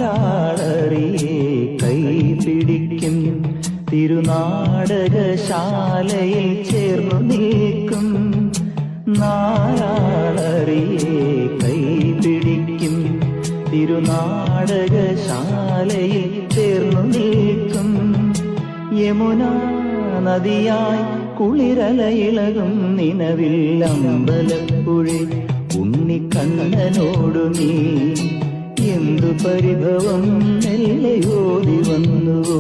നാലാളറിയെ കൈപിടിക്കും തിരുനാടകശാലയിൽ ചേർന്നു നിൽക്കും. നാലാളറിയെ കൈപിടിക്കും തിരുനാടകശാലയിൽ ചേർന്നു നിൽക്കും. യമുന നദിയായി കുളിരലയിളകും നിലവിൽ അമ്പലപ്പുഴ ഉണ്ണിക്കണ്ണനോടു നീ എന്തു പരിഭവം മെല്ലെ ഓടി വന്നു.